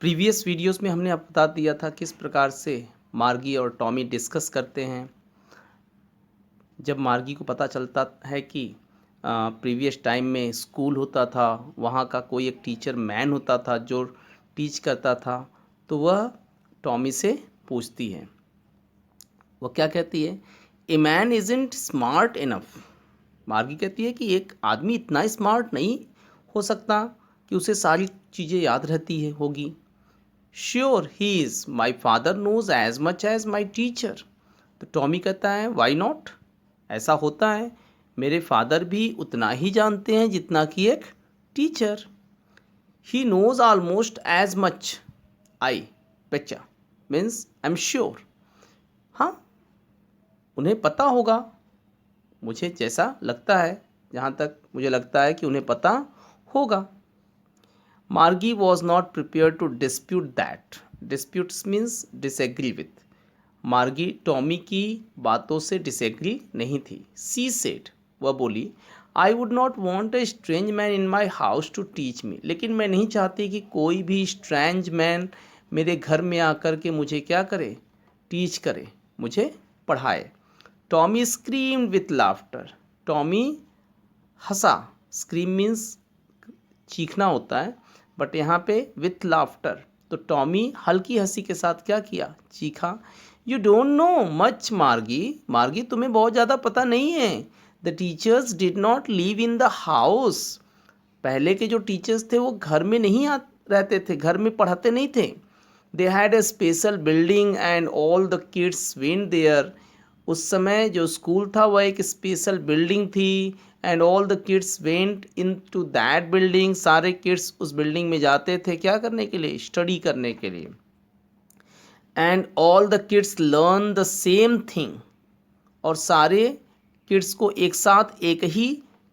Previous videos में हमने आपको बता दिया था किस प्रकार से मार्गी और टॉमी डिस्कस करते हैं। जब मार्गी को पता चलता है कि प्रीवियस टाइम में स्कूल होता था, वहाँ का कोई एक टीचर मैन होता था जो टीच करता था, तो वह टॉमी से पूछती है। वह क्या कहती है? A man isn't smart enough. मार्गी कहती है कि एक आदमी इतना स्मार्ट नहीं हो सकता कि उसे सारी चीज़ें याद रहती है होगी। Sure he is, my father knows as much as my teacher. तो टॉमी कहता है वाई नॉट, ऐसा होता है, मेरे फादर भी उतना ही जानते हैं जितना कि एक teacher. He knows almost as much, I betcha, means I am sure. हाँ, उन्हें पता होगा, मुझे जैसा लगता है, जहाँ तक मुझे लगता है कि उन्हें पता होगा। Margie was not prepare to dispute that. Disputes means disagree with. Margie Tommy की बातों से डिसएग्री नहीं थी। सी सेड, वह बोली, I would not want a strange man in my house to teach me. लेकिन मैं नहीं चाहती कि कोई भी स्ट्रेंज मैन मेरे घर में आकर के मुझे क्या करे? टीच करे, मुझे पढ़ाए। Tommy screamed with laughter. Tommy हंसा। स्क्रीम मीन्स चीखना होता है, बट यहाँ पे विथ लाफ्टर, तो टॉमी हल्की हंसी के साथ क्या किया? चीखा। यू डोंट नो मच मार्गी। मार्गी, तुम्हें बहुत ज़्यादा पता नहीं है। The teachers did not live in the house. पहले के जो टीचर्स थे वो घर में नहीं रहते थे, घर में पढ़ाते नहीं थे। They had a special building and all the kids went there. उस समय जो स्कूल था वह एक स्पेशल बिल्डिंग थी, and all the kids went in to that building. सारे किड्स उस बिल्डिंग में जाते थे, क्या करने के लिए? स्टडी करने के लिए। And all the kids learn the same thing. और सारे किड्स को एक साथ एक ही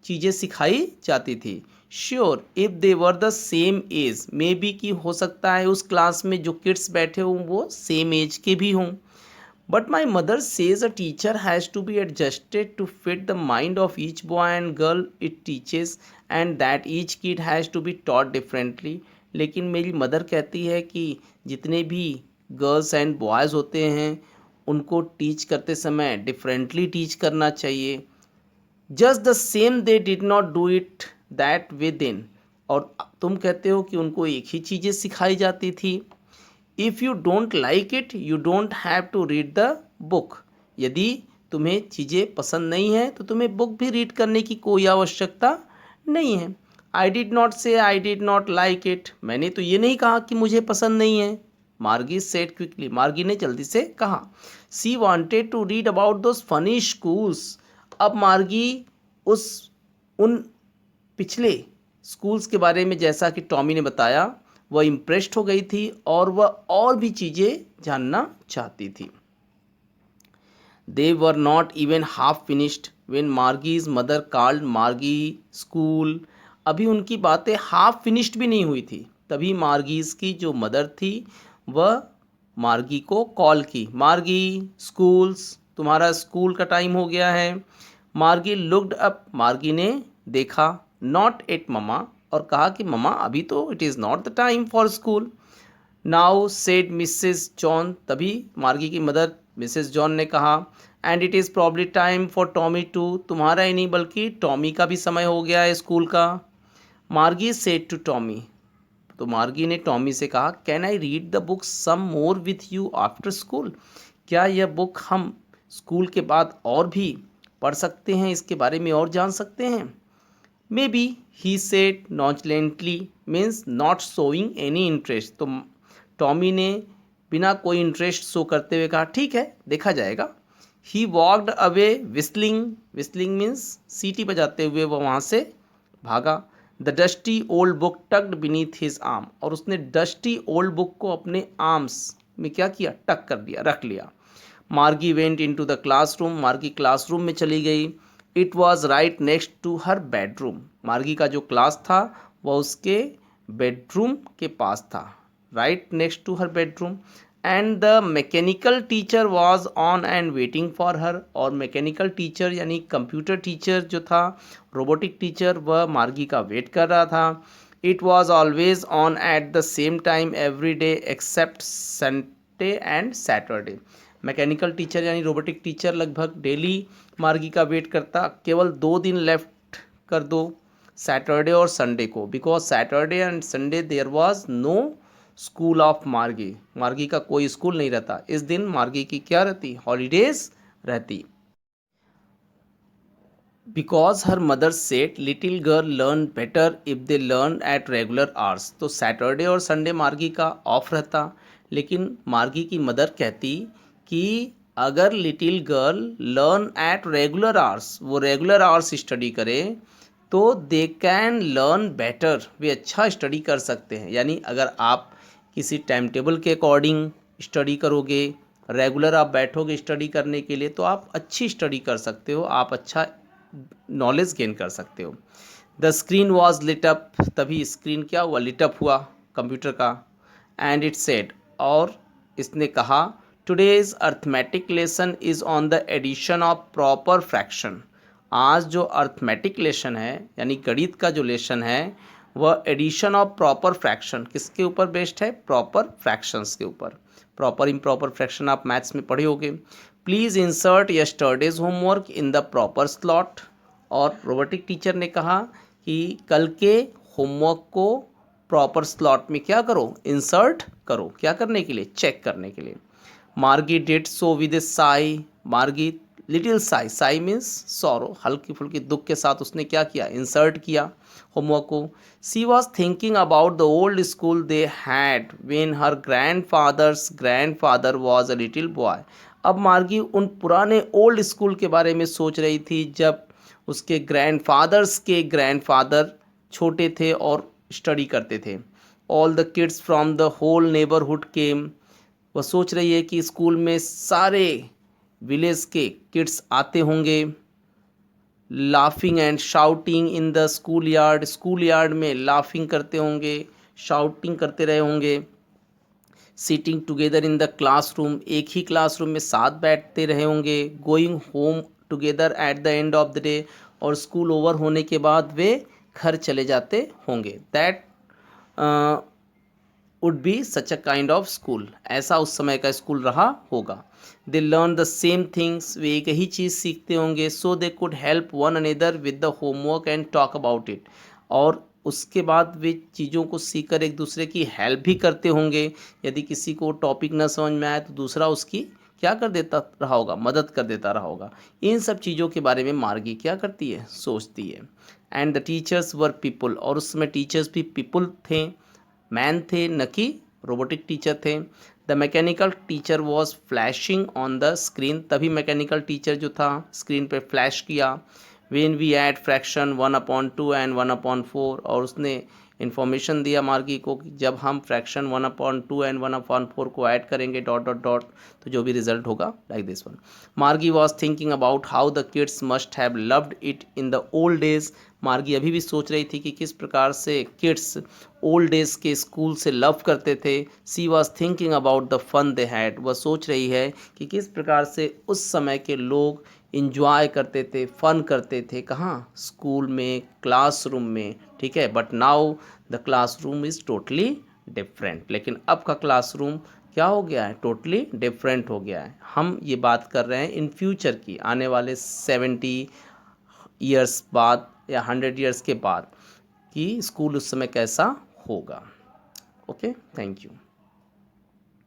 चीज़ें सिखाई जाती थी। Sure, if they were the same age, maybe कि हो सकता है उस क्लास में जो किड्स बैठे हों वो सेम एज के भी हों। But my mother says a teacher has to be adjusted to fit the mind of each boy and girl it teaches, and that each kid has to be taught differently. लेकिन मेरी mother कहती है कि जितने भी girls and boys होते हैं उनको टीच करते समय डिफरेंटली टीच करना चाहिए। Just the same they did not do it that way then. और तुम कहते हो कि उनको एक ही चीज़ें सिखाई जाती थी। If you don't like it you don't have to read the book. यदि तुम्हें चीज़ें पसंद नहीं है तो तुम्हें बुक भी रीड करने की कोई आवश्यकता नहीं है। आई डिड नॉट से I did not like it. मैंने तो ये नहीं कहा कि मुझे पसंद नहीं है। मार्गी सेड क्विकली। मार्गी ने जल्दी से कहा। She wanted to read about those funny schools. अब मार्गी उन पिछले स्कूल्स के बारे में, जैसा कि टॉमी ने बताया, वह इम्प्रेस्ड हो गई थी और वह और भी चीज़ें जानना चाहती थी। They were not even half finished when Margie's mother called Margie school. अभी उनकी बातें हाफ फिनिश्ड भी नहीं हुई थी, तभी मार्गीज की जो मदर थी वह मार्गी को कॉल की। मार्गी, स्कूल्स, तुम्हारा स्कूल का टाइम हो गया है। मार्गी लुक्ड अप। मार्गी ने देखा। नॉट एट ममा, और कहा कि ममा अभी तो it is not the time for school. Now said Mrs John. तभी मार्गी की मदर मिसेस जॉन ने कहा, and it is probably time for Tommy too. तुम्हारा ही नहीं बल्कि टॉमी का भी समय हो गया है स्कूल का। मार्गी सेड टू टॉमी। तो मार्गी ने टॉमी से कहा, can I read the book some more with you after school. क्या यह बुक हम स्कूल के बाद और भी पढ़ सकते हैं, इसके बारे में और जान सकते हैं? Maybe, he said nonchalantly, means not showing any interest. तो टॉमी ने बिना कोई इंटरेस्ट शो करते हुए कहा, ठीक है, देखा जाएगा। He walked away whistling. Whistling means सीटी बजाते हुए वह वहाँ से भागा। The dusty old book tucked beneath his arm. और उसने डस्टी ओल्ड बुक को अपने आर्म्स में क्या किया? टक कर दिया, रख लिया। Margie went in to the classroom. Margie classroom में चली गई। It was right next to her bedroom. Margie का जो क्लास था वह उसके बेडरूम के पास था, right next to her bedroom. And the mechanical teacher was on and waiting for her. और मैकेनिकल टीचर यानी कंप्यूटर टीचर जो था, रोबोटिक टीचर, वह मार्गी का वेट कर रहा था। It was always on at the same time every day except Sunday and Saturday. Mechanical teacher यानी रोबोटिक टीचर लगभग डेली मार्गी का वेट करता, केवल 2 दिन लेफ्ट कर दो, सैटरडे और संडे को, because Saturday and Sunday there was no school of Margie. Margie का कोई स्कूल नहीं रहता, इस दिन मार्गी की क्या रहती, हॉलीडेज रहती। Because her mother said little girl learn better if they learn at regular hours. तो सैटरडे और संडे मार्गी का ऑफ रहता, लेकिन मार्गी की मदर कहती कि अगर little girl learn at regular hours, वो रेगुलर आवर्स स्टडी करे, तो दे कैन लर्न बेटर, वे अच्छा स्टडी कर सकते हैं। यानी अगर आप किसी टाइम टेबल के अकॉर्डिंग स्टडी करोगे, रेगुलर आप बैठोगे स्टडी करने के लिए, तो आप अच्छी स्टडी कर सकते हो, आप अच्छा नॉलेज गेन कर सकते हो। The screen was lit up, तभी स्क्रीन क्या हुआ, लिटअप हुआ कंप्यूटर का। एंड इट सेड, और इसने कहा, today's arithmetic lesson is on the addition of proper fraction. आज जो अर्थमेटिक लेसन है यानी गणित का जो लेसन है वह एडिशन ऑफ प्रॉपर फ्रैक्शन किसके ऊपर बेस्ड है, प्रॉपर फ्रैक्शंस के ऊपर। प्रॉपर इम्प्रॉपर फ्रैक्शन आप मैथ्स में पढ़े होगे। Please insert yesterday's homework in the proper slot. और रोबोटिक टीचर ने कहा कि कल के होमवर्क को प्रॉपर स्लॉट में क्या करो, इंसर्ट करो, क्या करने के लिए, चेक करने के लिए। मार्गी डिड सो विद ए साई, मार्गी little Sai, Sai means sorrow, हल्की फुल्की दुख के साथ उसने क्या किया, इंसर्ट किया होमवर्क को। She was thinking about the old school they had when her grandfather was a little boy. अब मार्गी उन पुराने ओल्ड स्कूल के बारे में सोच रही थी जब उसके ग्रैंडफादर्स के ग्रैंडफादर छोटे थे और स्टडी करते थे। All the kids from the whole neighbourhood came, वह सोच रही है कि स्कूल में सारे विलेज के किड्स आते होंगे। Laughing and shouting in the school yard, school yard में लाफिंग करते होंगे, शाउटिंग करते रहे होंगे। Sitting together in the classroom, एक ही क्लासरूम में साथ बैठते रहे होंगे। Going home together at the end of the day, और स्कूल ओवर होने के बाद वे घर चले जाते होंगे। That would be such a kind of school, ऐसा उस समय का स्कूल रहा होगा। They learn the same things, वे एक ही चीज़ सीखते होंगे। So they could help one another with the homework and talk about it, और उसके बाद वे चीज़ों को सीखकर एक दूसरे की हेल्प भी करते होंगे। यदि किसी को टॉपिक ना समझ में आए तो दूसरा उसकी क्या कर देता रहा होगा, मदद कर देता रहा होगा। इन सब चीज़ों के बारे में मार्गी क्या करती है, सोचती है। And the teachers were people, और उस समय टीचर्स भी पीपल थे, मैन थे, न कि रोबोटिक टीचर थे। The mechanical teacher was flashing on the screen, तभी मैकेनिकल टीचर जो था स्क्रीन पे फ्लैश किया। When we add fraction 1/2 and 1/4, और उसने इन्फॉर्मेशन दिया मार्गी को कि जब हम फ्रैक्शन 1/2 एंड 1/4 को ऐड करेंगे डॉट डॉट डॉट, तो जो भी रिजल्ट होगा लाइक दिस वन। मार्गी was thinking about how the kids must have loved it in the old days. मार्गी अभी भी सोच रही थी कि किस प्रकार से किड्स ओल्ड डेज के स्कूल से लव करते थे। She was thinking about the fun they had, वह सोच रही है कि किस प्रकार से उस समय के लोग इंजॉय करते थे, फन करते थे, कहाँ, स्कूल में, क्लासरूम में, ठीक है। But now the classroom is totally different, लेकिन अब का क्लासरूम क्या हो गया है, टोटली डिफरेंट हो गया है। हम ये बात कर रहे हैं इन फ्यूचर की, आने वाले 70 ईयर्स बाद या 100 ईयर्स के बाद, कि स्कूल उस समय कैसा होगा। Okay, thank you.